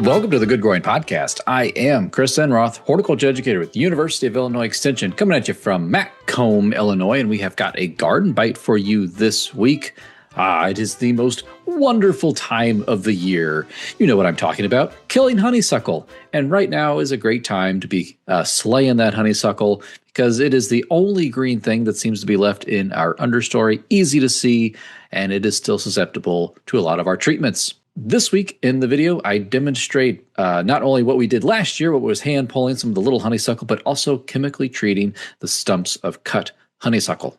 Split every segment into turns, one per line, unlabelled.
Welcome to the Good Growing Podcast. I am Chris Enroth, horticulture educator with the University of Illinois Extension, coming at you from Macomb, Illinois, and we have got a Gardenbite for you this week. It is the most wonderful time of the year. You know what I'm talking about, killing honeysuckle. And right now is a great time to be slaying that honeysuckle because it is the only green thing that seems to be left in our understory, easy to see, and it is still susceptible to a lot of our treatments. This week in the video, I demonstrate not only what we did last year, what was hand pulling some of the little honeysuckle, but also chemically treating the stumps of cut honeysuckle.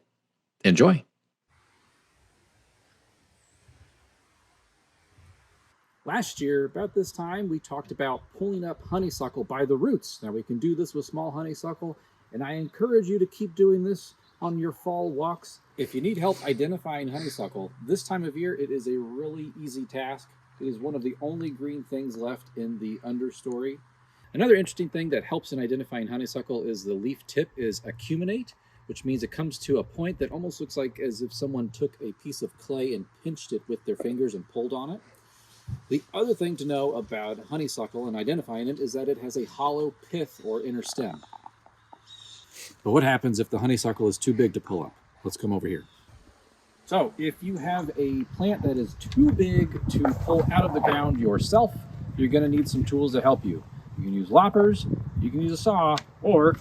Enjoy.
Last year, about this time, we talked about pulling up honeysuckle by the roots. Now we can do this with small honeysuckle, and I encourage you to keep doing this on your fall walks. If you need help identifying honeysuckle, this time of year, it is a really easy task. It is one of the only green things left in the understory. Another interesting thing that helps in identifying honeysuckle is the leaf tip is acuminate, which means it comes to a point that almost looks like as if someone took a piece of clay and pinched it with their fingers and pulled on it. The other thing to know about honeysuckle and identifying it is that it has a hollow pith or inner stem. But what happens if the honeysuckle is too big to pull up? Let's come over here. So if you have a plant that is too big to pull out of the ground yourself, you're going to need some tools to help you. You can use loppers, you can use a saw, or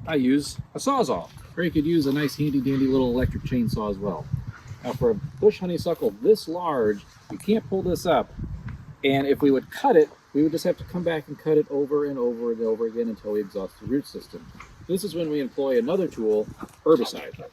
I use a sawzall. Or you could use a nice handy dandy little electric chainsaw as well. Now for a bush honeysuckle this large, you can't pull this up. And if we would cut it, we would just have to come back and cut it over and over and over again until we exhaust the root system. This is when we employ another tool, herbicide.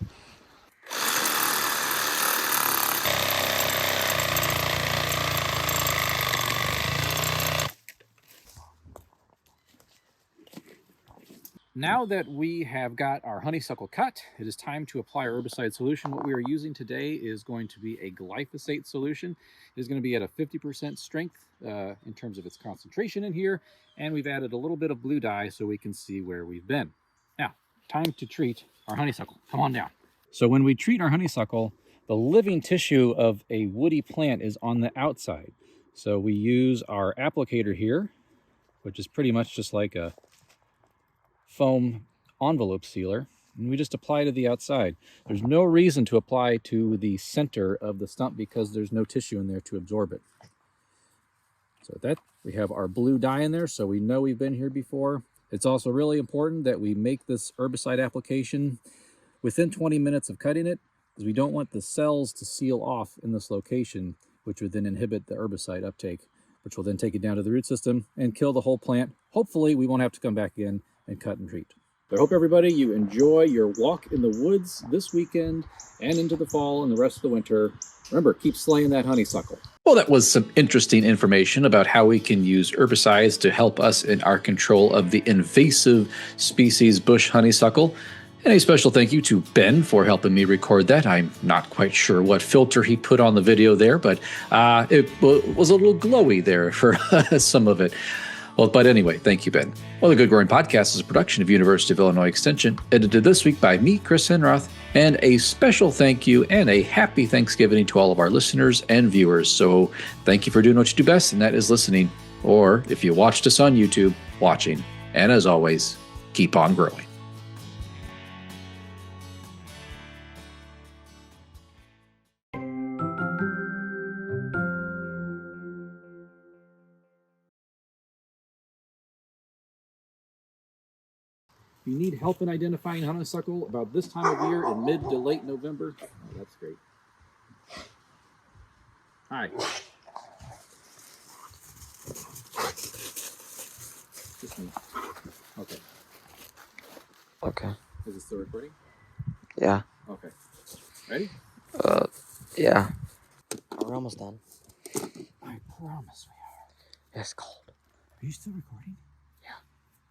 Now that we have got our honeysuckle cut, it is time to apply our herbicide solution. What we are using today is going to be a glyphosate solution. It is going to be at a 50% strength in terms of its concentration in here, and we've added a little bit of blue dye so we can see where we've been. Now, time to treat our honeysuckle. Come on down. So when we treat our honeysuckle, the living tissue of a woody plant is on the outside. So we use our applicator here, which is pretty much just like a foam envelope sealer, and we just apply to the outside. There's no reason to apply to the center of the stump because there's no tissue in there to absorb it. So that we have our blue dye in there, so we know we've been here before. It's also really important that we make this herbicide application within 20 minutes of cutting it, because we don't want the cells to seal off in this location, which would then inhibit the herbicide uptake, which will then take it down to the root system and kill the whole plant. Hopefully we won't have to come back in and cut and treat. I hope everybody, you enjoy your walk in the woods this weekend and into the fall and the rest of the winter. Remember, keep slaying that honeysuckle.
Well, that was some interesting information about how we can use herbicides to help us in our control of the invasive species bush honeysuckle. And a special thank you to Ben for helping me record that. I'm not quite sure what filter he put on the video there, but it was a little glowy there for some of it. Well, but anyway, thank you, Ben. Well, the Good Growing Podcast is a production of University of Illinois Extension, edited this week by me, Chris Enroth, and a special thank you and a happy Thanksgiving to all of our listeners and viewers. So thank you for doing what you do best, and that is listening. Or if you watched us on YouTube, watching. And as always, keep on growing.
If you need help in identifying honeysuckle about this time of year in mid to late November, oh, that's great. Hi. Just me. Okay.
Okay.
Is it still recording?
Yeah.
Okay. Ready?
Yeah. We're almost done.
I promise we are.
It's cold.
Are you still recording?